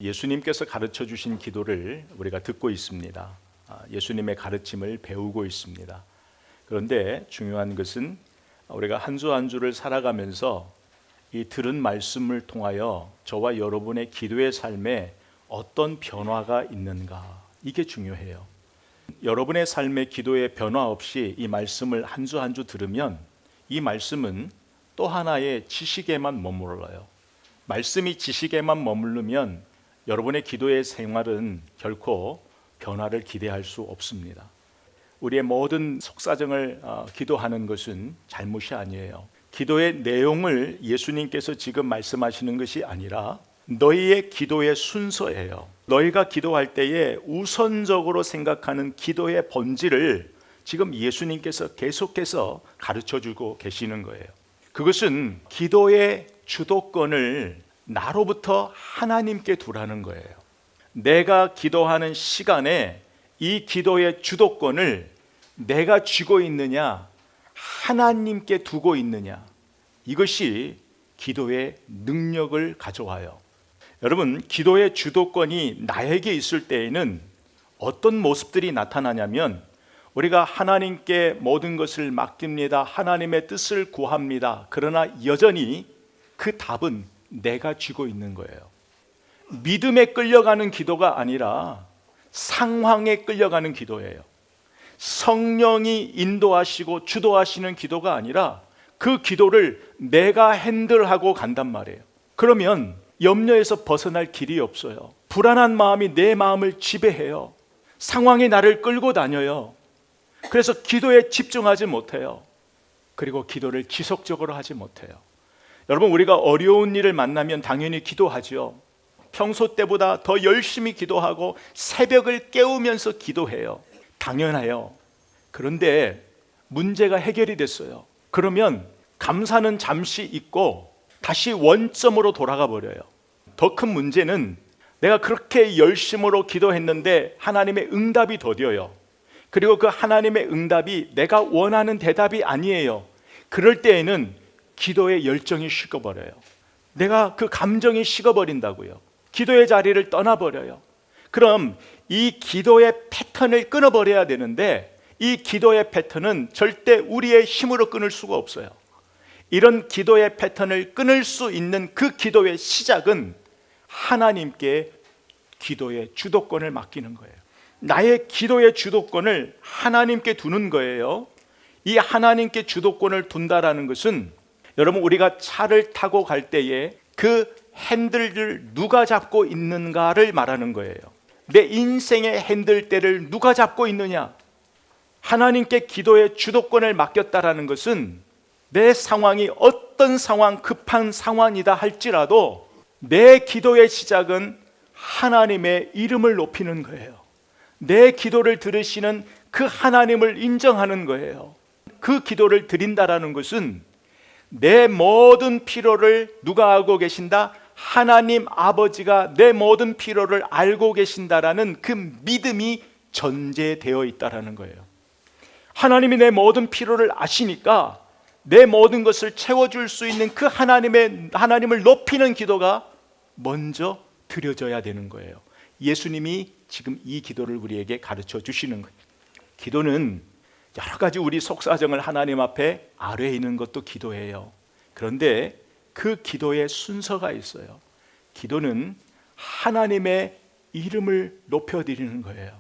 예수님께서 가르쳐 주신 기도를 우리가 듣고 있습니다. 예수님의 가르침을 배우고 있습니다. 그런데 중요한 것은 우리가 한 주 한 주를 살아가면서 이 들은 말씀을 통하여 저와 여러분의 기도의 삶에 어떤 변화가 있는가, 이게 중요해요. 여러분의 삶의 기도의 변화 없이 이 말씀을 한 주 한 주 들으면 이 말씀은 또 하나의 지식에만 머물러요. 말씀이 지식에만 머무르면 여러분의 기도의 생활은 결코 변화를 기대할 수 없습니다. 우리의 모든 속사정을 기도하는 것은 잘못이 아니에요. 기도의 내용을 예수님께서 지금 말씀하시는 것이 아니라 너희의 기도의 순서예요. 너희가 기도할 때에 우선적으로 생각하는 기도의 본질을 지금 예수님께서 계속해서 가르쳐주고 계시는 거예요. 그것은 기도의 주도권을 나로부터 하나님께 두라는 거예요. 내가 기도하는 시간에 이 기도의 주도권을 내가 쥐고 있느냐, 하나님께 두고 있느냐, 이것이 기도의 능력을 가져와요. 여러분, 기도의 주도권이 나에게 있을 때에는 어떤 모습들이 나타나냐면, 우리가 하나님께 모든 것을 맡깁니다, 하나님의 뜻을 구합니다. 그러나 여전히 그 답은 내가 쥐고 있는 거예요. 믿음에 끌려가는 기도가 아니라 상황에 끌려가는 기도예요. 성령이 인도하시고 주도하시는 기도가 아니라 그 기도를 내가 핸들하고 간단 말이에요. 그러면 염려에서 벗어날 길이 없어요. 불안한 마음이 내 마음을 지배해요. 상황이 나를 끌고 다녀요. 그래서 기도에 집중하지 못해요. 그리고 기도를 지속적으로 하지 못해요. 여러분, 우리가 어려운 일을 만나면 당연히 기도하죠. 평소 때보다 더 열심히 기도하고 새벽을 깨우면서 기도해요. 당연해요. 그런데 문제가 해결이 됐어요. 그러면 감사는 잠시 잊고 다시 원점으로 돌아가 버려요. 더 큰 문제는 내가 그렇게 열심으로 기도했는데 하나님의 응답이 더뎌요. 그리고 그 하나님의 응답이 내가 원하는 대답이 아니에요. 그럴 때에는 기도의 열정이 식어버려요. 내가 그 감정이 식어버린다고요. 기도의 자리를 떠나버려요. 그럼 이 기도의 패턴을 끊어버려야 되는데 이 기도의 패턴은 절대 우리의 힘으로 끊을 수가 없어요. 이런 기도의 패턴을 끊을 수 있는 그 기도의 시작은 하나님께 기도의 주도권을 맡기는 거예요. 나의 기도의 주도권을 하나님께 두는 거예요. 이 하나님께 주도권을 둔다라는 것은, 여러분, 우리가 차를 타고 갈 때에 그 핸들을 누가 잡고 있는가를 말하는 거예요. 내 인생의 핸들대를 누가 잡고 있느냐? 하나님께 기도의 주도권을 맡겼다라는 것은 내 상황이 어떤 상황, 급한 상황이다 할지라도 내 기도의 시작은 하나님의 이름을 높이는 거예요. 내 기도를 들으시는 그 하나님을 인정하는 거예요. 그 기도를 드린다라는 것은 내 모든 필요를 누가 알고 계신다? 하나님 아버지가 내 모든 필요를 알고 계신다라는 그 믿음이 전제되어 있다라는 거예요. 하나님이 내 모든 필요를 아시니까 내 모든 것을 채워줄 수 있는 그 하나님을 높이는 기도가 먼저 드려져야 되는 거예요. 예수님이 지금 이 기도를 우리에게 가르쳐 주시는 거예요. 기도는 여러 가지 우리 속사정을 하나님 앞에 아뢰이는 것도 기도예요. 그런데 그 기도의 순서가 있어요. 기도는 하나님의 이름을 높여드리는 거예요.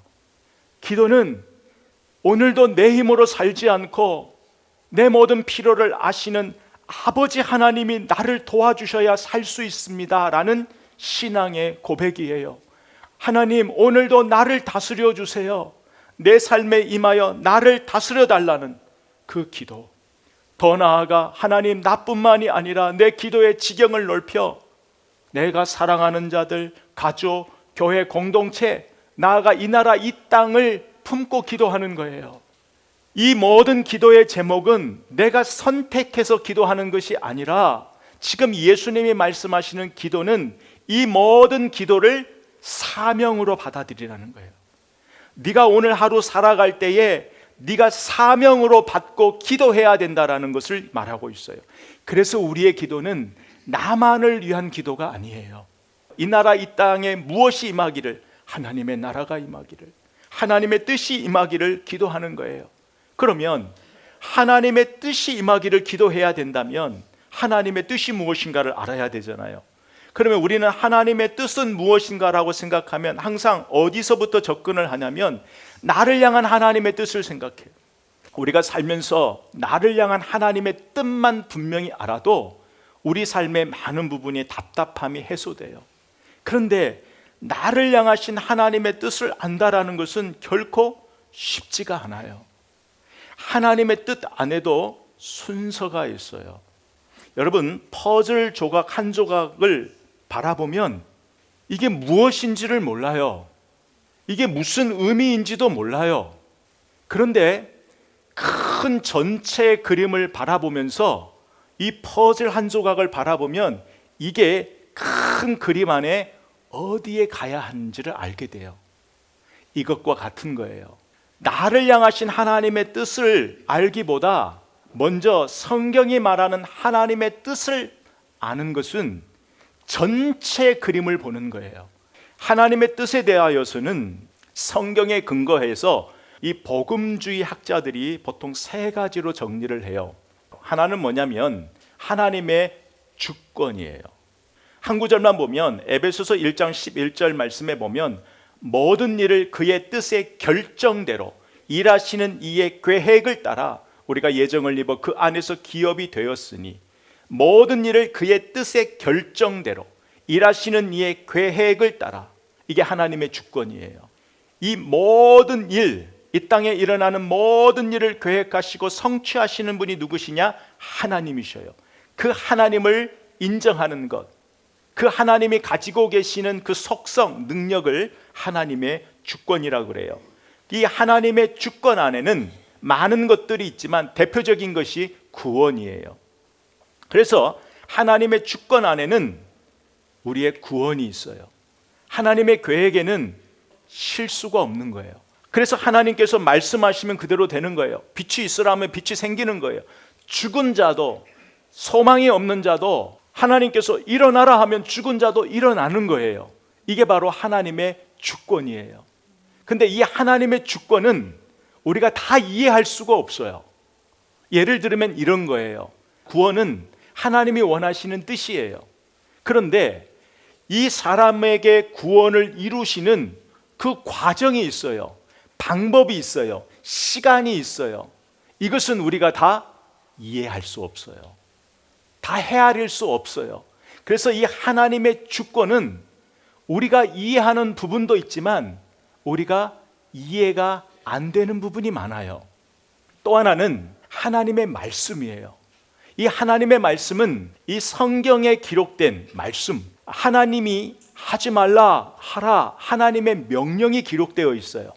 기도는 오늘도 내 힘으로 살지 않고 내 모든 필요를 아시는 아버지 하나님이 나를 도와주셔야 살 수 있습니다 라는 신앙의 고백이에요. 하나님, 오늘도 나를 다스려 주세요. 내 삶에 임하여 나를 다스려 달라는 그 기도. 더 나아가 하나님, 나뿐만이 아니라 내 기도의 지경을 넓혀 내가 사랑하는 자들, 가족, 교회 공동체, 나아가 이 나라 이 땅을 품고 기도하는 거예요. 이 모든 기도의 제목은 내가 선택해서 기도하는 것이 아니라 지금 예수님이 말씀하시는 기도는 이 모든 기도를 사명으로 받아들이라는 거예요. 네가 오늘 하루 살아갈 때에 네가 사명으로 받고 기도해야 된다라는 것을 말하고 있어요. 그래서 우리의 기도는 나만을 위한 기도가 아니에요. 이 나라 이 땅에 무엇이 임하기를? 하나님의 나라가 임하기를, 하나님의 뜻이 임하기를 기도하는 거예요. 그러면 하나님의 뜻이 임하기를 기도해야 된다면 하나님의 뜻이 무엇인가를 알아야 되잖아요. 그러면 우리는 하나님의 뜻은 무엇인가라고 생각하면 항상 어디서부터 접근을 하냐면 나를 향한 하나님의 뜻을 생각해요. 우리가 살면서 나를 향한 하나님의 뜻만 분명히 알아도 우리 삶의 많은 부분이 답답함이 해소돼요. 그런데 나를 향하신 하나님의 뜻을 안다라는 것은 결코 쉽지가 않아요. 하나님의 뜻 안에도 순서가 있어요. 여러분, 퍼즐 조각 한 조각을 바라보면 이게 무엇인지를 몰라요. 이게 무슨 의미인지도 몰라요. 그런데 큰 전체 그림을 바라보면서 이 퍼즐 한 조각을 바라보면 이게 큰 그림 안에 어디에 가야 하는지를 알게 돼요. 이것과 같은 거예요. 나를 향하신 하나님의 뜻을 알기보다 먼저 성경이 말하는 하나님의 뜻을 아는 것은 전체 그림을 보는 거예요. 하나님의 뜻에 대하여서는 성경에 근거해서 이 복음주의 학자들이 보통 세 가지로 정리를 해요. 하나는 뭐냐면 하나님의 주권이에요. 한 구절만 보면 에베소서 1장 11절 말씀에 보면 모든 일을 그의 뜻의 결정대로 일하시는 이의 계획을 따라 우리가 예정을 입어 그 안에서 기업이 되었으니, 모든 일을 그의 뜻의 결정대로 일하시는 이의 계획을 따라, 이게 하나님의 주권이에요. 이 모든 일, 이 땅에 일어나는 모든 일을 계획하시고 성취하시는 분이 누구시냐? 하나님이셔요. 그 하나님을 인정하는 것, 그 하나님이 가지고 계시는 그 속성, 능력을 하나님의 주권이라고 그래요. 이 하나님의 주권 안에는 많은 것들이 있지만 대표적인 것이 구원이에요. 그래서 하나님의 주권 안에는 우리의 구원이 있어요. 하나님의 계획에는 실수가 없는 거예요. 그래서 하나님께서 말씀하시면 그대로 되는 거예요. 빛이 있으라 하면 빛이 생기는 거예요. 죽은 자도, 소망이 없는 자도 하나님께서 일어나라 하면 죽은 자도 일어나는 거예요. 이게 바로 하나님의 주권이에요. 근데 이 하나님의 주권은 우리가 다 이해할 수가 없어요. 예를 들면 이런 거예요. 구원은 하나님이 원하시는 뜻이에요. 그런데 이 사람에게 구원을 이루시는 그 과정이 있어요. 방법이 있어요. 시간이 있어요. 이것은 우리가 다 이해할 수 없어요. 다 헤아릴 수 없어요. 그래서 이 하나님의 주권은 우리가 이해하는 부분도 있지만 우리가 이해가 안 되는 부분이 많아요. 또 하나는 하나님의 말씀이에요. 이 하나님의 말씀은 이 성경에 기록된 말씀, 하나님이 하지 말라 하라, 하나님의 명령이 기록되어 있어요.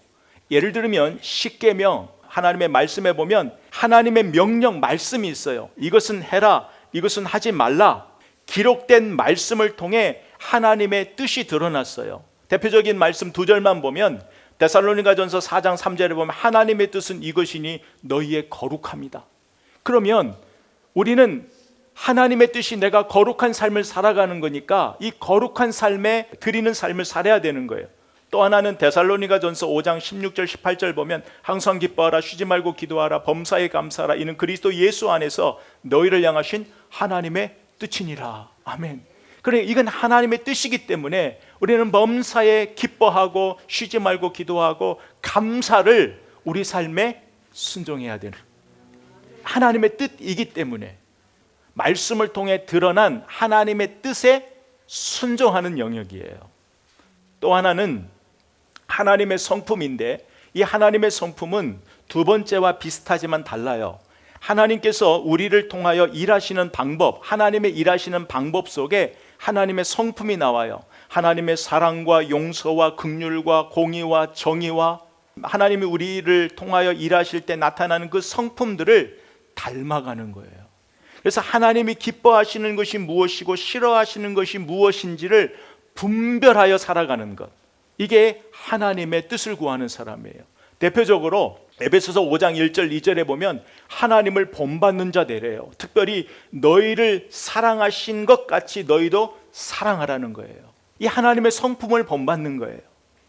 예를 들면 십계명, 하나님의 말씀에 보면 하나님의 명령 말씀이 있어요. 이것은 해라, 이것은 하지 말라. 기록된 말씀을 통해 하나님의 뜻이 드러났어요. 대표적인 말씀 두 절만 보면 데살로니가전서 4장 3절에 보면 하나님의 뜻은 이것이니 너희의 거룩함이다. 그러면 우리는 하나님의 뜻이 내가 거룩한 삶을 살아가는 거니까 이 거룩한 삶에 드리는 삶을 살아야 되는 거예요. 또 하나는 데살로니가전서 5장 16절 18절 보면 항상 기뻐하라, 쉬지 말고 기도하라, 범사에 감사하라, 이는 그리스도 예수 안에서 너희를 향하신 하나님의 뜻이니라. 아멘. 그래, 이건 하나님의 뜻이기 때문에 우리는 범사에 기뻐하고 쉬지 말고 기도하고 감사를 우리 삶에 순종해야 되는 하나님의 뜻이기 때문에 말씀을 통해 드러난 하나님의 뜻에 순종하는 영역이에요. 또 하나는 하나님의 성품인데 이 하나님의 성품은 두 번째와 비슷하지만 달라요. 하나님께서 우리를 통하여 일하시는 방법, 하나님의 일하시는 방법 속에 하나님의 성품이 나와요. 하나님의 사랑과 용서와 긍휼과 공의와 정의와 하나님이 우리를 통하여 일하실 때 나타나는 그 성품들을 닮아가는 거예요. 그래서 하나님이 기뻐하시는 것이 무엇이고 싫어하시는 것이 무엇인지를 분별하여 살아가는 것, 이게 하나님의 뜻을 구하는 사람이에요. 대표적으로 에베소서 5장 1절 2절에 보면 하나님을 본받는 자 되래요. 특별히 너희를 사랑하신 것 같이 너희도 사랑하라는 거예요. 이 하나님의 성품을 본받는 거예요.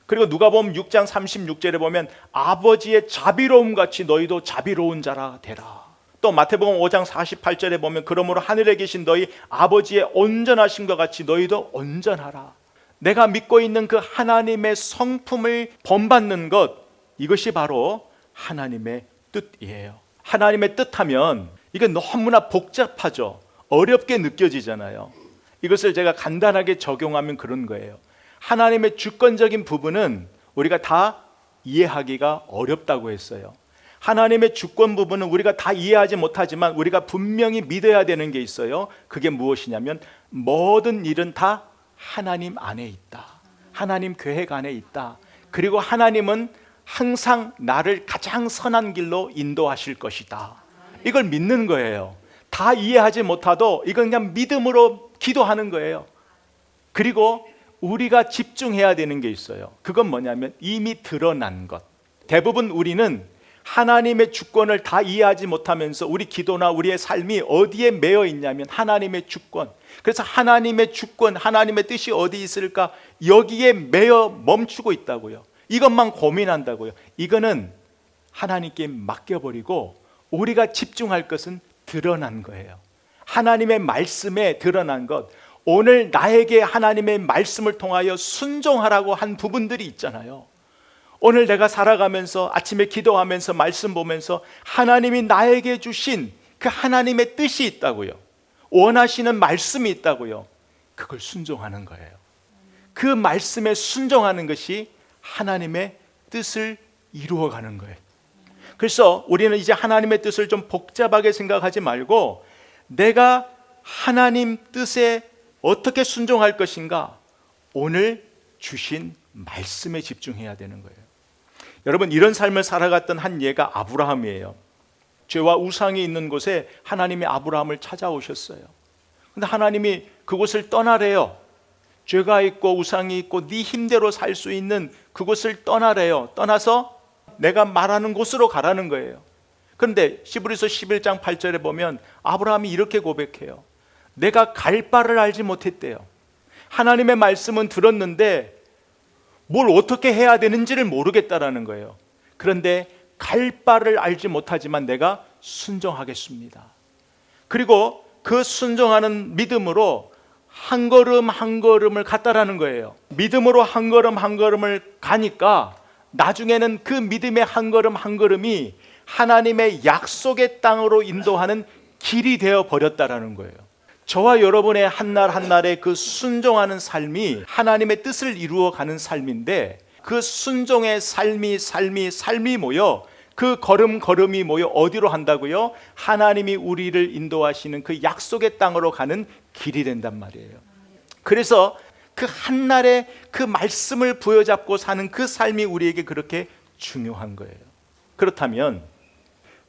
그리고 누가복음 6장 36절에 보면 아버지의 자비로움 같이 너희도 자비로운 자라 되라. 또 마태복음 5장 48절에 보면 그러므로 하늘에 계신 너희 아버지의 온전하심과 같이 너희도 온전하라. 내가 믿고 있는 그 하나님의 성품을 본받는 것, 이것이 바로 하나님의 뜻이에요. 하나님의 뜻하면 이게 너무나 복잡하죠. 어렵게 느껴지잖아요. 이것을 제가 간단하게 적용하면 그런 거예요. 하나님의 주권적인 부분은 우리가 다 이해하기가 어렵다고 했어요. 하나님의 주권 부분은 우리가 다 이해하지 못하지만 우리가 분명히 믿어야 되는 게 있어요. 그게 무엇이냐면 모든 일은 다 하나님 안에 있다. 하나님 계획 안에 있다. 그리고 하나님은 항상 나를 가장 선한 길로 인도하실 것이다. 이걸 믿는 거예요. 다 이해하지 못하도 이건 그냥 믿음으로 기도하는 거예요. 그리고 우리가 집중해야 되는 게 있어요. 그건 뭐냐면 이미 드러난 것. 대부분 우리는 하나님의 주권을 다 이해하지 못하면서 우리 기도나 우리의 삶이 어디에 매여 있냐면 하나님의 주권. 그래서 하나님의 주권, 하나님의 뜻이 어디 있을까? 여기에 매여 멈추고 있다고요. 이것만 고민한다고요. 이거는 하나님께 맡겨버리고 우리가 집중할 것은 드러난 거예요. 하나님의 말씀에 드러난 것. 오늘 나에게 하나님의 말씀을 통하여 순종하라고 한 부분들이 있잖아요. 오늘 내가 살아가면서 아침에 기도하면서 말씀 보면서 하나님이 나에게 주신 그 하나님의 뜻이 있다고요. 원하시는 말씀이 있다고요. 그걸 순종하는 거예요. 그 말씀에 순종하는 것이 하나님의 뜻을 이루어가는 거예요. 그래서 우리는 이제 하나님의 뜻을 좀 복잡하게 생각하지 말고 내가 하나님 뜻에 어떻게 순종할 것인가? 오늘 주신 말씀에 집중해야 되는 거예요. 여러분, 이런 삶을 살아갔던 한 예가 아브라함이에요. 죄와 우상이 있는 곳에 하나님이 아브라함을 찾아오셨어요. 근데 하나님이 그곳을 떠나래요. 죄가 있고 우상이 있고 네 힘대로 살 수 있는 그곳을 떠나래요. 떠나서 내가 말하는 곳으로 가라는 거예요. 그런데 히브리서 11장 8절에 보면 아브라함이 이렇게 고백해요. 내가 갈 바를 알지 못했대요. 하나님의 말씀은 들었는데 뭘 어떻게 해야 되는지를 모르겠다라는 거예요. 그런데 갈 바를 알지 못하지만 내가 순종하겠습니다. 그리고 그 순종하는 믿음으로 한 걸음 한 걸음을 갔다라는 거예요. 믿음으로 한 걸음 한 걸음을 가니까 나중에는 그 믿음의 한 걸음 한 걸음이 하나님의 약속의 땅으로 인도하는 길이 되어 버렸다라는 거예요. 저와 여러분의 한날 한날의 그 순종하는 삶이 하나님의 뜻을 이루어가는 삶인데 그 순종의 삶이 모여 그 걸음걸음이 모여 어디로 한다고요? 하나님이 우리를 인도하시는 그 약속의 땅으로 가는 길이 된단 말이에요. 그래서 그 한날의 그 말씀을 부여잡고 사는 그 삶이 우리에게 그렇게 중요한 거예요. 그렇다면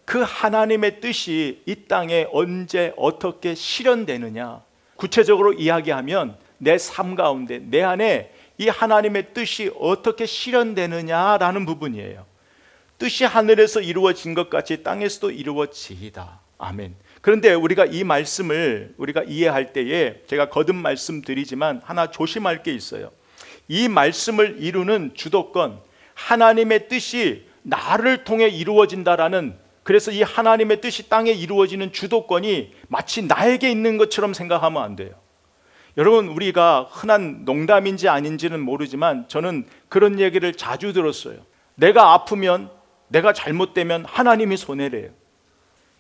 그 하나님의 뜻이 이 땅에 언제 어떻게 실현되느냐, 구체적으로 이야기하면 내 삶 가운데 내 안에 이 하나님의 뜻이 어떻게 실현되느냐라는 부분이에요. 뜻이 하늘에서 이루어진 것 같이 땅에서도 이루어지이다. 아멘. 그런데 우리가 이 말씀을 우리가 이해할 때에 제가 거듭 말씀드리지만 하나 조심할 게 있어요. 이 말씀을 이루는 주도권, 하나님의 뜻이 나를 통해 이루어진다라는, 그래서 이 하나님의 뜻이 땅에 이루어지는 주도권이 마치 나에게 있는 것처럼 생각하면 안 돼요. 여러분, 우리가 흔한 농담인지 아닌지는 모르지만 저는 그런 얘기를 자주 들었어요. 내가 아프면, 내가 잘못되면 하나님이 손해래요.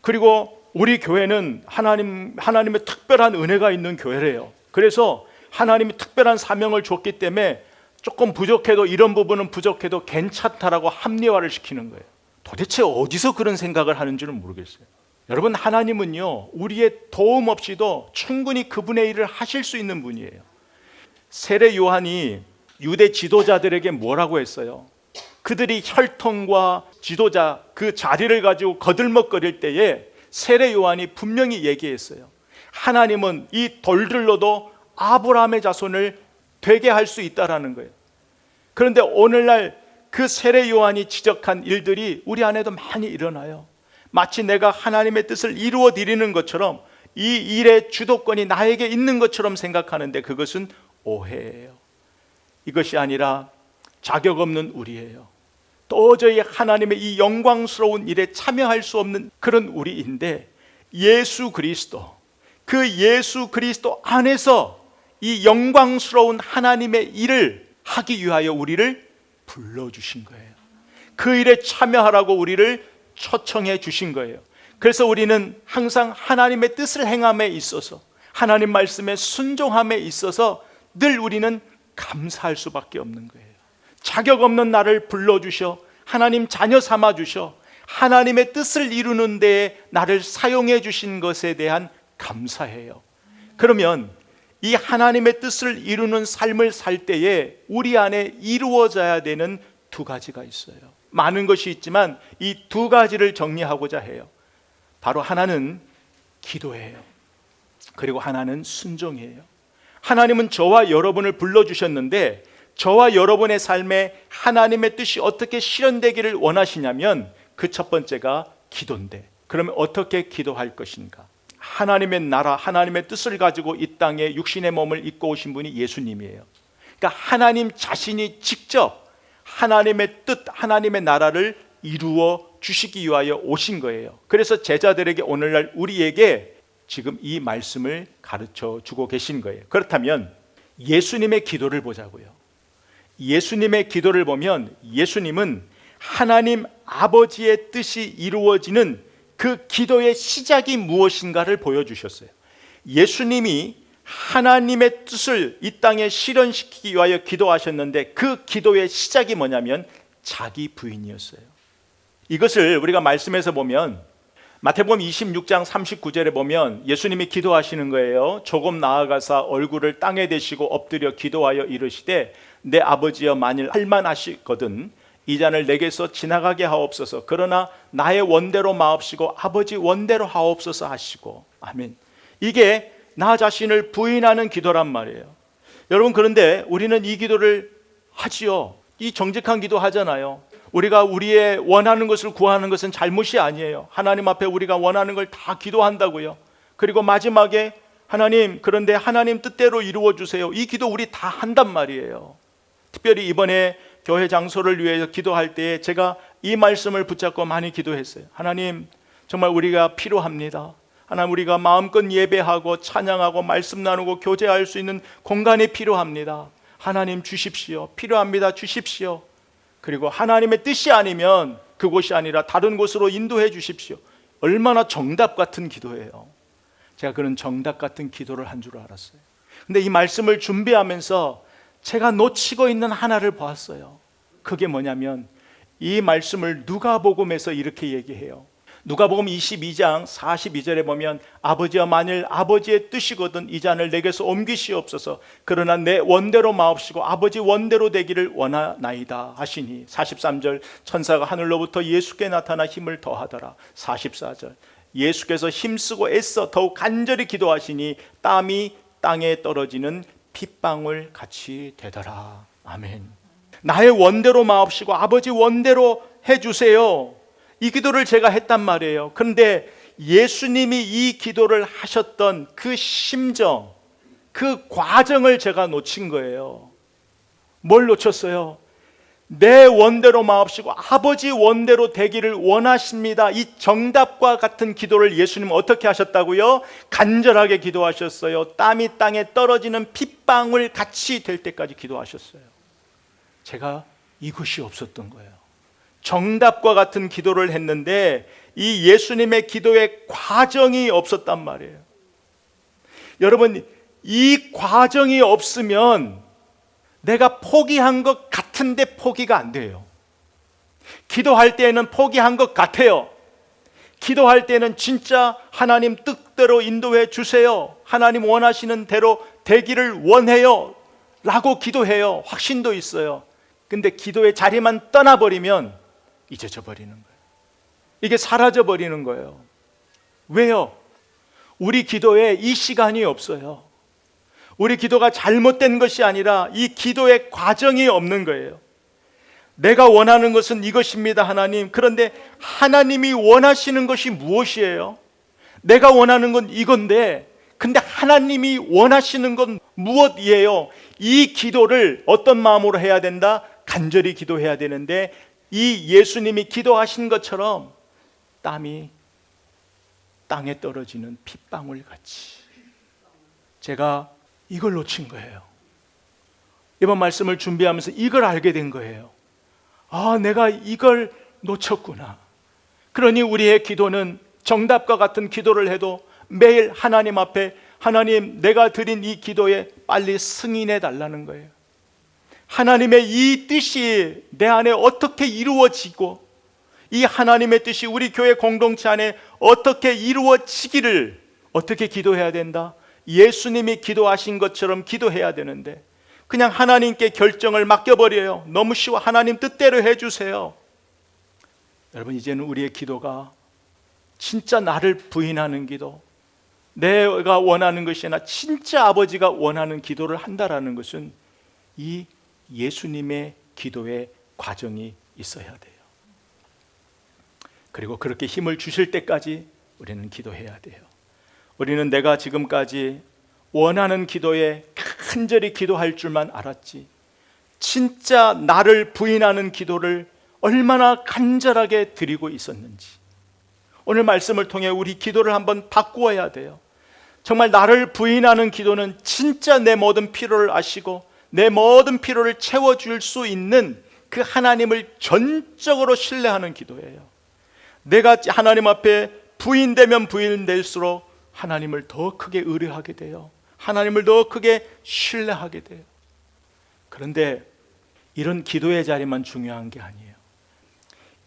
그리고 우리 교회는 하나님의 특별한 은혜가 있는 교회래요. 그래서 하나님이 특별한 사명을 줬기 때문에 조금 부족해도, 이런 부분은 부족해도 괜찮다라고 합리화를 시키는 거예요. 도대체 어디서 그런 생각을 하는지는 모르겠어요. 여러분, 하나님은요, 우리의 도움 없이도 충분히 그분의 일을 하실 수 있는 분이에요. 세례 요한이 유대 지도자들에게 뭐라고 했어요? 그들이 혈통과 지도자 그 자리를 가지고 거들먹거릴 때에 세례 요한이 분명히 얘기했어요. 하나님은 이 돌들로도 아브라함의 자손을 되게 할 수 있다라는 거예요. 그런데 오늘날 그 세례 요한이 지적한 일들이 우리 안에도 많이 일어나요. 마치 내가 하나님의 뜻을 이루어 드리는 것처럼 이 일의 주도권이 나에게 있는 것처럼 생각하는데 그것은 오해예요. 이것이 아니라 자격 없는 우리예요. 도저히 하나님의 이 영광스러운 일에 참여할 수 없는 그런 우리인데, 예수 그리스도, 그 예수 그리스도 안에서 이 영광스러운 하나님의 일을 하기 위하여 우리를 불러주신 거예요. 그 일에 참여하라고 우리를 초청해 주신 거예요. 그래서 우리는 항상 하나님의 뜻을 행함에 있어서, 하나님 말씀에 순종함에 있어서 늘 우리는 감사할 수밖에 없는 거예요. 자격 없는 나를 불러주셔 하나님 자녀 삼아주셔 하나님의 뜻을 이루는 데에 나를 사용해 주신 것에 대한 감사해요. 그러면 이 하나님의 뜻을 이루는 삶을 살 때에 우리 안에 이루어져야 되는 두 가지가 있어요. 많은 것이 있지만 이 두 가지를 정리하고자 해요. 바로 하나는 기도예요. 그리고 하나는 순종이에요. 하나님은 저와 여러분을 불러주셨는데, 저와 여러분의 삶에 하나님의 뜻이 어떻게 실현되기를 원하시냐면 그 첫 번째가 기도인데, 그러면 어떻게 기도할 것인가? 하나님의 나라, 하나님의 뜻을 가지고 이 땅에 육신의 몸을 입고 오신 분이 예수님이에요. 그러니까 하나님 자신이 직접 하나님의 뜻, 하나님의 나라를 이루어 주시기 위하여 오신 거예요. 그래서 제자들에게, 오늘날 우리에게 지금 이 말씀을 가르쳐 주고 계신 거예요. 그렇다면 예수님의 기도를 보자고요. 예수님의 기도를 보면 예수님은 하나님 아버지의 뜻이 이루어지는 그 기도의 시작이 무엇인가를 보여주셨어요. 예수님이 하나님의 뜻을 이 땅에 실현시키기 위하여 기도하셨는데, 그 기도의 시작이 뭐냐면 자기 부인이었어요. 이것을 우리가 말씀에서 보면 마태복음 26장 39절에 보면 예수님이 기도하시는 거예요. 조금 나아가사 얼굴을 땅에 대시고 엎드려 기도하여 이르시되, 내 아버지여, 만일 할만하시거든 이 잔을 내게서 지나가게 하옵소서. 그러나 나의 원대로 마옵시고 아버지 원대로 하옵소서 하시고. 아멘. 이게 나 자신을 부인하는 기도란 말이에요. 여러분, 그런데 우리는 이 기도를 하지요. 이 정직한 기도 하잖아요. 우리가 우리의 원하는 것을 구하는 것은 잘못이 아니에요. 하나님 앞에 우리가 원하는 걸 다 기도한다고요. 그리고 마지막에 하나님, 그런데 하나님 뜻대로 이루어 주세요. 이 기도 우리 다 한단 말이에요. 특별히 이번에 교회 장소를 위해서 기도할 때 제가 이 말씀을 붙잡고 많이 기도했어요. 하나님, 정말 우리가 필요합니다. 하나님, 우리가 마음껏 예배하고 찬양하고 말씀 나누고 교제할 수 있는 공간이 필요합니다. 하나님 주십시오. 필요합니다. 주십시오. 그리고 하나님의 뜻이 아니면 그곳이 아니라 다른 곳으로 인도해 주십시오. 얼마나 정답 같은 기도예요. 제가 그런 정답 같은 기도를 한 줄 알았어요. 근데 이 말씀을 준비하면서 제가 놓치고 있는 하나를 보았어요. 그게 뭐냐면 이 말씀을 누가복음에서 이렇게 얘기해요. 누가복음 22장 42절에 보면, 아버지여, 만일 아버지의 뜻이거든 이 잔을 내게서 옮기시옵소서. 그러나 내 원대로 마옵시고 아버지 원대로 되기를 원하나이다 하시니. 43절, 천사가 하늘로부터 예수께 나타나 힘을 더하더라. 44절, 예수께서 힘쓰고 애써 더욱 간절히 기도하시니 땀이 땅에 떨어지는 핏방울 같이 되더라. 아멘. 나의 원대로 마옵시고 아버지 원대로 해주세요. 이 기도를 제가 했단 말이에요. 그런데 예수님이 이 기도를 하셨던 그 심정, 그 과정을 제가 놓친 거예요. 뭘 놓쳤어요? 내 원대로 마옵시고 아버지 원대로 되기를 원하십니다. 이 정답과 같은 기도를 예수님은 어떻게 하셨다고요? 간절하게 기도하셨어요. 땀이 땅에 떨어지는 핏방울 같이 될 때까지 기도하셨어요. 제가 이것이 없었던 거예요. 정답과 같은 기도를 했는데 이 예수님의 기도의 과정이 없었단 말이에요. 여러분, 이 과정이 없으면 내가 포기한 것 같은데 포기가 안 돼요. 기도할 때에는 포기한 것 같아요. 기도할 때는 진짜 하나님 뜻대로 인도해 주세요, 하나님 원하시는 대로 되기를 원해요 라고 기도해요. 확신도 있어요. 근데 기도의 자리만 떠나버리면 잊어져 버리는 거예요. 이게 사라져 버리는 거예요. 왜요? 우리 기도에 이 시간이 없어요. 우리 기도가 잘못된 것이 아니라 이 기도의 과정이 없는 거예요. 내가 원하는 것은 이것입니다, 하나님. 그런데 하나님이 원하시는 것이 무엇이에요? 내가 원하는 건 이건데, 근데 하나님이 원하시는 건 무엇이에요? 이 기도를 어떤 마음으로 해야 된다? 간절히 기도해야 되는데 이 예수님이 기도하신 것처럼 땀이 땅에 떨어지는 핏방울 같이 제가 이걸 놓친 거예요. 이번 말씀을 준비하면서 이걸 알게 된 거예요. 아, 내가 이걸 놓쳤구나. 그러니 우리의 기도는 정답과 같은 기도를 해도 매일 하나님 앞에 하나님, 내가 드린 이 기도에 빨리 승인해 달라는 거예요. 하나님의 이 뜻이 내 안에 어떻게 이루어지고 이 하나님의 뜻이 우리 교회 공동체 안에 어떻게 이루어지기를 어떻게 기도해야 된다? 예수님이 기도하신 것처럼 기도해야 되는데 그냥 하나님께 결정을 맡겨버려요. 너무 쉬워. 하나님 뜻대로 해주세요. 여러분, 이제는 우리의 기도가 진짜 나를 부인하는 기도, 내가 원하는 것이 아니라 진짜 아버지가 원하는 기도를 한다라는 것은 이 예수님의 기도의 과정이 있어야 돼요. 그리고 그렇게 힘을 주실 때까지 우리는 기도해야 돼요. 우리는 내가 지금까지 원하는 기도에 간절히 기도할 줄만 알았지 진짜 나를 부인하는 기도를 얼마나 간절하게 드리고 있었는지 오늘 말씀을 통해 우리 기도를 한번 바꾸어야 돼요. 정말 나를 부인하는 기도는 진짜 내 모든 필요를 아시고 내 모든 필요를 채워줄 수 있는 그 하나님을 전적으로 신뢰하는 기도예요. 내가 하나님 앞에 부인되면 부인될수록 하나님을 더 크게 의뢰하게 돼요. 하나님을 더 크게 신뢰하게 돼요. 그런데 이런 기도의 자리만 중요한 게 아니에요.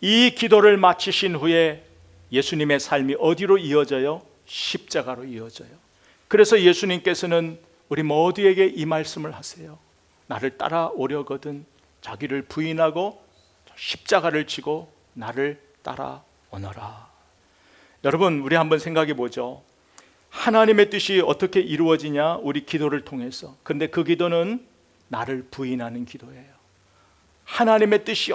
이 기도를 마치신 후에 예수님의 삶이 어디로 이어져요? 십자가로 이어져요. 그래서 예수님께서는 우리 모두에게 이 말씀을 하세요. 나를 따라오려거든 자기를 부인하고 십자가를 지고 나를 따라오너라. 여러분, 우리 한번 생각해 보죠. 하나님의 뜻이 어떻게 이루어지냐? 우리 기도를 통해서. 그런데 그 기도는 나를 부인하는 기도예요. 하나님의 뜻이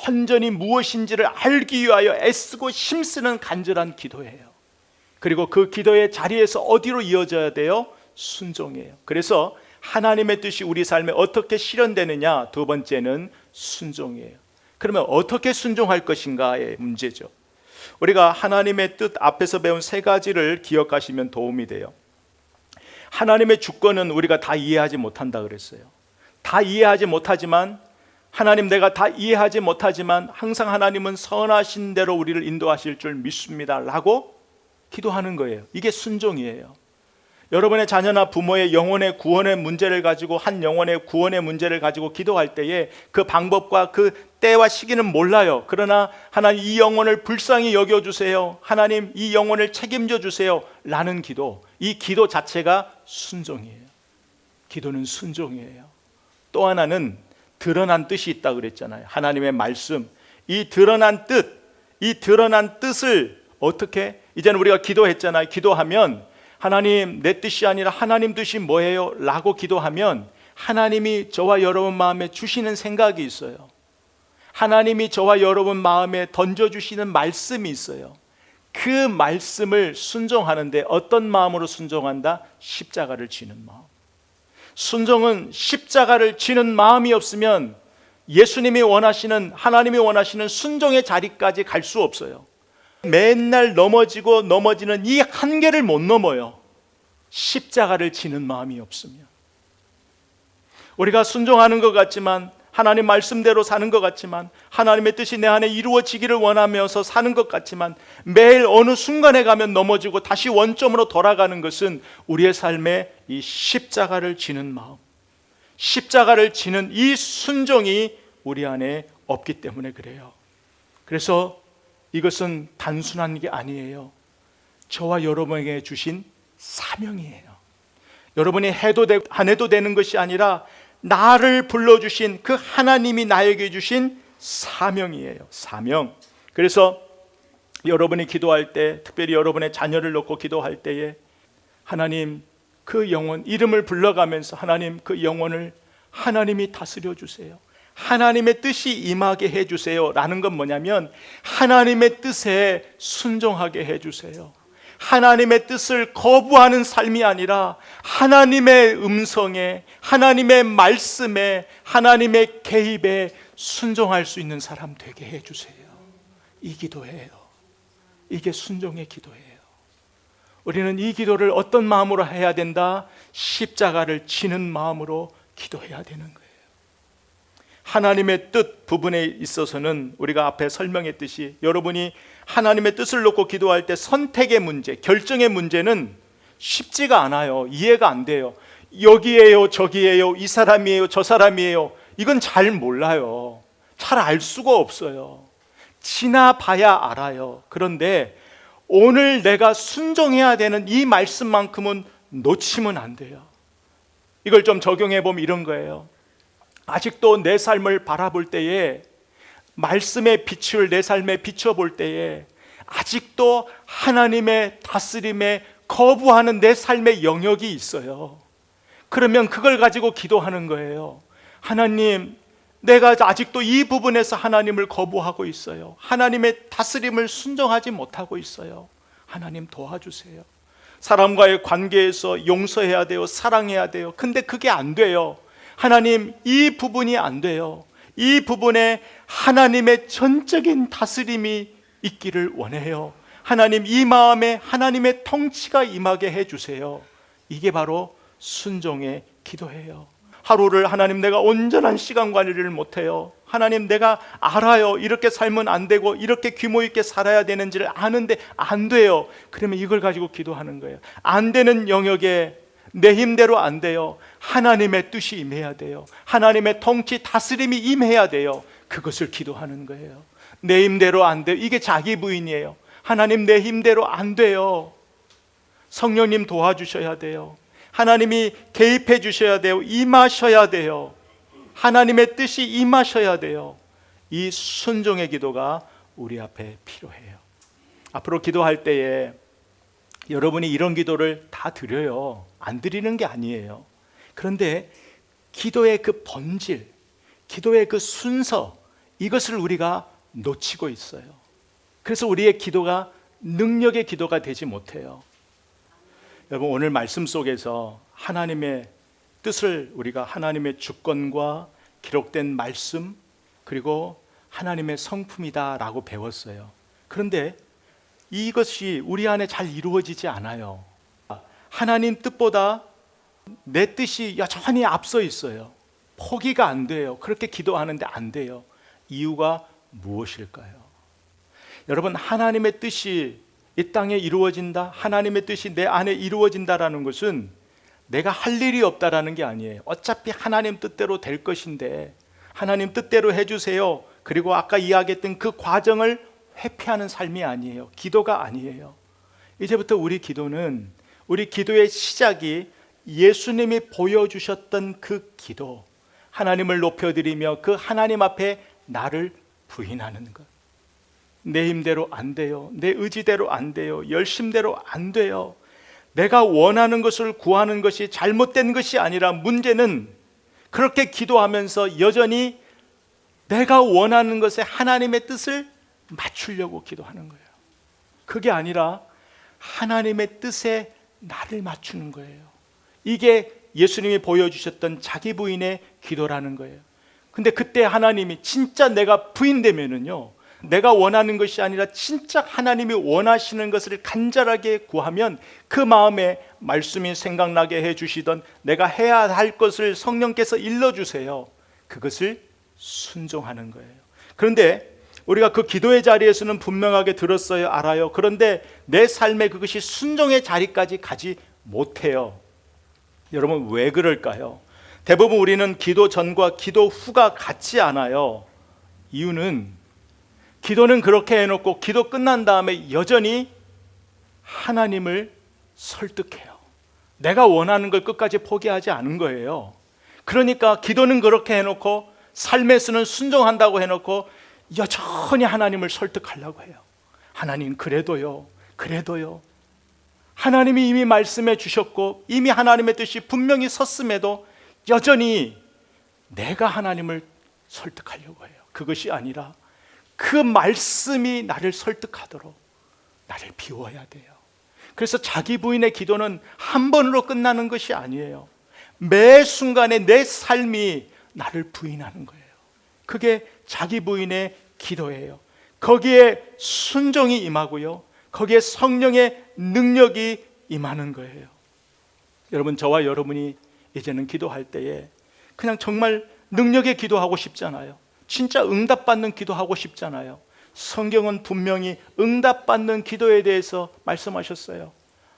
온전히 무엇인지를 알기 위하여 애쓰고 힘쓰는 간절한 기도예요. 그리고 그 기도의 자리에서 어디로 이어져야 돼요? 순종이에요. 그래서 하나님의 뜻이 우리 삶에 어떻게 실현되느냐? 두 번째는 순종이에요. 그러면 어떻게 순종할 것인가의 문제죠. 우리가 하나님의 뜻 앞에서 배운 세 가지를 기억하시면 도움이 돼요. 하나님의 주권은 우리가 다 이해하지 못한다 그랬어요. 다 이해하지 못하지만 하나님, 내가 다 이해하지 못하지만 항상 하나님은 선하신 대로 우리를 인도하실 줄 믿습니다 라고 기도하는 거예요. 이게 순종이에요. 여러분의 자녀나 부모의 영혼의 구원의 문제를 가지고 한 영혼의 구원의 문제를 가지고 기도할 때에 그 방법과 그 때와 시기는 몰라요. 그러나 하나님, 이 영혼을 불쌍히 여겨주세요. 하나님, 이 영혼을 책임져 주세요 라는 기도, 이 기도 자체가 순종이에요. 기도는 순종이에요. 또 하나는 드러난 뜻이 있다고 그랬잖아요. 하나님의 말씀, 이 드러난 뜻을 어떻게, 이제는 우리가 기도했잖아요. 기도하면 하나님, 내 뜻이 아니라 하나님 뜻이 뭐예요? 라고 기도하면 하나님이 저와 여러분 마음에 주시는 생각이 있어요. 하나님이 저와 여러분 마음에 던져주시는 말씀이 있어요. 그 말씀을 순종하는데 어떤 마음으로 순종한다? 십자가를 지는 마음. 순종은 십자가를 지는 마음이 없으면 예수님이 원하시는, 하나님이 원하시는 순종의 자리까지 갈 수 없어요. 맨날 넘어지고 넘어지는 이 한계를 못 넘어요. 십자가를 지는 마음이 없으면. 우리가 순종하는 것 같지만, 하나님 말씀대로 사는 것 같지만, 하나님의 뜻이 내 안에 이루어지기를 원하면서 사는 것 같지만 매일 어느 순간에 가면 넘어지고 다시 원점으로 돌아가는 것은 우리의 삶에 이 십자가를 지는 마음, 십자가를 지는 이 순종이 우리 안에 없기 때문에 그래요. 그래서 이것은 단순한 게 아니에요. 저와 여러분에게 주신 사명이에요. 여러분이 해도 되고 안 해도 되는 것이 아니라 나를 불러주신 그 하나님이 나에게 주신 사명이에요. 사명. 그래서 여러분이 기도할 때, 특별히 여러분의 자녀를 놓고 기도할 때에 하나님, 그 영혼 이름을 불러가면서 하나님, 그 영혼을 하나님이 다스려 주세요. 하나님의 뜻이 임하게 해주세요 라는 건 뭐냐면 하나님의 뜻에 순종하게 해주세요. 하나님의 뜻을 거부하는 삶이 아니라 하나님의 음성에, 하나님의 말씀에, 하나님의 개입에 순종할 수 있는 사람 되게 해주세요. 이 기도예요. 이게 순종의 기도예요. 우리는 이 기도를 어떤 마음으로 해야 된다? 십자가를 지는 마음으로 기도해야 되는 거예요. 하나님의 뜻 부분에 있어서는 우리가 앞에 설명했듯이 여러분이 하나님의 뜻을 놓고 기도할 때 선택의 문제, 결정의 문제는 쉽지가 않아요. 이해가 안 돼요. 여기에요, 저기에요, 이 사람이에요, 저 사람이에요. 이건 잘 몰라요. 잘 알 수가 없어요. 지나봐야 알아요. 그런데 오늘 내가 순종해야 되는 이 말씀만큼은 놓치면 안 돼요. 이걸 좀 적용해 보면 이런 거예요. 아직도 내 삶을 바라볼 때에, 말씀의 빛을 내 삶에 비춰볼 때에 아직도 하나님의 다스림에 거부하는 내 삶의 영역이 있어요. 그러면 그걸 가지고 기도하는 거예요. 하나님, 내가 아직도 이 부분에서 하나님을 거부하고 있어요. 하나님의 다스림을 순종하지 못하고 있어요. 하나님 도와주세요. 사람과의 관계에서 용서해야 돼요. 사랑해야 돼요. 근데 그게 안 돼요. 하나님, 이 부분이 안 돼요. 이 부분에 하나님의 전적인 다스림이 있기를 원해요. 하나님, 이 마음에 하나님의 통치가 임하게 해주세요. 이게 바로 순종의 기도예요. 하루를 하나님, 내가 온전한 시간 관리를 못해요. 하나님, 내가 알아요. 이렇게 살면 안 되고 이렇게 규모 있게 살아야 되는지를 아는데 안 돼요. 그러면 이걸 가지고 기도하는 거예요. 안 되는 영역에 내 힘대로 안 돼요. 하나님의 뜻이 임해야 돼요. 하나님의 통치 다스림이 임해야 돼요. 그것을 기도하는 거예요. 내 힘대로 안 돼요. 이게 자기 부인이에요. 하나님, 내 힘대로 안 돼요. 성령님 도와주셔야 돼요. 하나님이 개입해 주셔야 돼요. 임하셔야 돼요. 하나님의 뜻이 임하셔야 돼요. 이 순종의 기도가 우리 앞에 필요해요. 앞으로 기도할 때에 여러분이 이런 기도를 다 드려요. 안 드리는 게 아니에요. 그런데 기도의 그 본질, 기도의 그 순서, 이것을 우리가 놓치고 있어요. 그래서 우리의 기도가 능력의 기도가 되지 못해요. 여러분, 오늘 말씀 속에서 하나님의 뜻을 우리가 하나님의 주권과 기록된 말씀, 그리고 하나님의 성품이다라고 배웠어요. 그런데 이것이 우리 안에 잘 이루어지지 않아요. 하나님 뜻보다 내 뜻이 여전히 앞서 있어요. 포기가 안 돼요. 그렇게 기도하는데 안 돼요. 이유가 무엇일까요? 여러분, 하나님의 뜻이 이 땅에 이루어진다, 하나님의 뜻이 내 안에 이루어진다라는 것은 내가 할 일이 없다라는 게 아니에요. 어차피 하나님 뜻대로 될 것인데 하나님 뜻대로 해주세요. 그리고 아까 이야기했던 그 과정을 회피하는 삶이 아니에요. 기도가 아니에요. 이제부터 우리 기도는, 우리 기도의 시작이 예수님이 보여주셨던 그 기도, 하나님을 높여드리며 그 하나님 앞에 나를 부인하는 것. 내 힘대로 안 돼요. 내 의지대로 안 돼요. 열심대로 안 돼요. 내가 원하는 것을 구하는 것이 잘못된 것이 아니라 문제는 그렇게 기도하면서 여전히 내가 원하는 것에 하나님의 뜻을 맞추려고 기도하는 거예요. 그게 아니라 하나님의 뜻에 나를 맞추는 거예요. 이게 예수님이 보여주셨던 자기 부인의 기도라는 거예요. 근데 그때 하나님이 진짜 내가 부인되면은요, 내가 원하는 것이 아니라 진짜 하나님이 원하시는 것을 간절하게 구하면 그 마음에 말씀이 생각나게 해주시던 내가 해야 할 것을 성령께서 일러주세요. 그것을 순종하는 거예요. 그런데 우리가 그 기도의 자리에서는 분명하게 들었어요, 알아요. 그런데 내 삶에 그것이 순종의 자리까지 가지 못해요. 여러분, 왜 그럴까요? 대부분 우리는 기도 전과 기도 후가 같지 않아요. 이유는 기도는 그렇게 해놓고 기도 끝난 다음에 여전히 하나님을 설득해요. 내가 원하는 걸 끝까지 포기하지 않은 거예요. 그러니까 기도는 그렇게 해놓고 삶에서는 순종한다고 해놓고 여전히 하나님을 설득하려고 해요. 하나님, 그래도요. 하나님이 이미 말씀해 주셨고 이미 하나님의 뜻이 분명히 섰음에도 여전히 내가 하나님을 설득하려고 해요. 그것이 아니라 그 말씀이 나를 설득하도록 나를 비워야 돼요. 그래서 자기 부인의 기도는 한 번으로 끝나는 것이 아니에요. 매 순간에 내 삶이 나를 부인하는 거예요. 그게 자기 부인의 기도예요. 거기에 순종이 임하고요, 거기에 성령의 능력이 임하는 거예요. 여러분, 저와 여러분이 이제는 기도할 때에 그냥 정말 능력의 기도하고 싶잖아요. 진짜 응답받는 기도하고 싶잖아요. 성경은 분명히 응답받는 기도에 대해서 말씀하셨어요.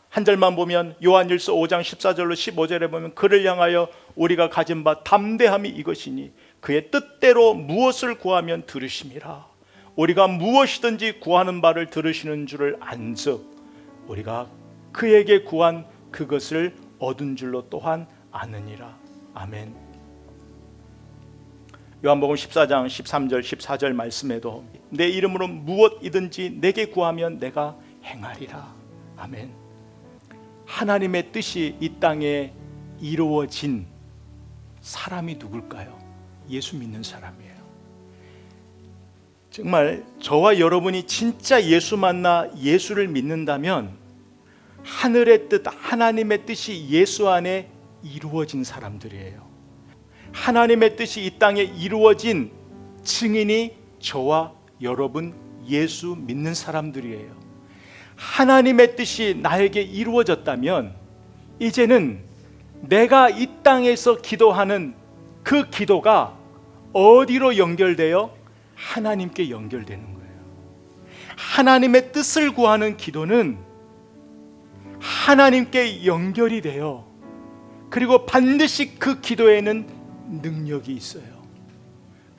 한 절만 보면 요한일서 5장 14절로 15절에 보면, 그를 향하여 우리가 가진 바 담대함이 이것이니 그의 뜻대로 무엇을 구하면 들으심이라. 우리가 무엇이든지 구하는 바를 들으시는 줄을 안즉 우리가 그에게 구한 그것을 얻은 줄로 또한 아느니라. 아멘. 요한복음 14장 13절 14절 말씀에도 내 이름으로 무엇이든지 내게 구하면 내가 행하리라. 아멘. 하나님의 뜻이 이 땅에 이루어진 사람이 누굴까요? 예수 믿는 사람이에요. 정말 저와 여러분이 진짜 예수 만나 예수를 믿는다면 하늘의 뜻, 하나님의 뜻이 예수 안에 이루어진 사람들이에요. 하나님의 뜻이 이 땅에 이루어진 증인이 저와 여러분 예수 믿는 사람들이에요. 하나님의 뜻이 나에게 이루어졌다면 이제는 내가 이 땅에서 기도하는 그 기도가 어디로 연결되어 하나님께 연결되는 거예요. 하나님의 뜻을 구하는 기도는 하나님께 연결이 돼요. 그리고 반드시 그 기도에는 능력이 있어요.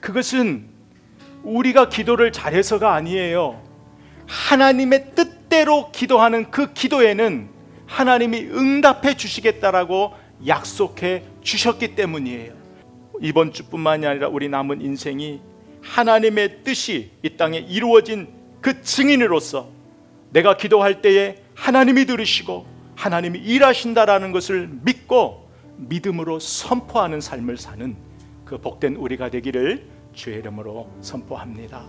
그것은 우리가 기도를 잘해서가 아니에요. 하나님의 뜻대로 기도하는 그 기도에는 하나님이 응답해 주시겠다라고 약속해 주셨기 때문이에요. 이번 주뿐만이 아니라 우리 남은 인생이 하나님의 뜻이 이 땅에 이루어진 그 증인으로서 내가 기도할 때에 하나님이 들으시고 하나님이 일하신다라는 것을 믿고 믿음으로 선포하는 삶을 사는 그 복된 우리가 되기를 주의 이름으로 선포합니다.